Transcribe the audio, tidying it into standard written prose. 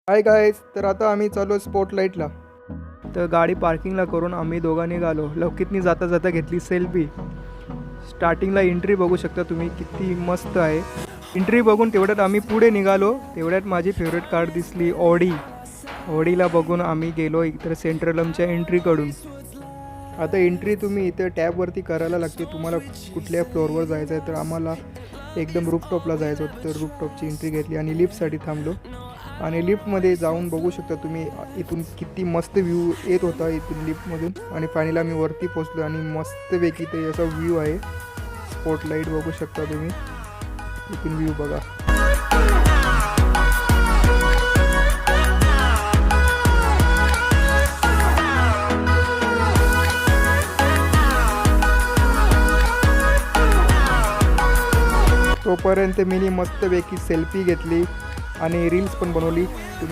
Hi guys, तर आता आम्ही चालू स्पॉटलाईटला. तर गाडी पार्किंगला करून आम्ही दोघांनी निघालो. लवकितनी जाता जाता घेतली सेल्फी. स्टार्टिंगला एंट्री बघू शकता तुम्ही, किती मस्त आहे. एंट्री बघून तेवढ्यात आम्ही पुढे निघालो. तेवढ्यात माझी फेवरेट कार दिसली, ऑडीला बघून आम्ही गेलो इतर सेंट्रलमच्या एंट्रीकडून. आता एंट्री तुम्ही इथं टॅबवरती करायला लागते. तुम्हाला कुठल्या फ्लोअरवर जायचं आहे, तर आम्हाला एकदम रूफटॉपला जायचं होतं. तर रूफटॉपची एंट्री घेतली आणि लिफ्टसाठी थांबलो. आणि लिफ्टमध्ये जाऊन बघू शकता तुम्ही, इथून किती मस्त व्ह्यू येत होता इथून लिफ्टमधून. आणि फायनली आम्ही वरती पोचलो आणि मस्तपैकी ते असा व्ह्यू आहे. स्पॉटलाईट बघू शकता तुम्ही, इथून व्ह्यू बघा. तोपर्यंत मी मस्तपैकी सेल्फी घेतली आणि रील्स पण बनवली.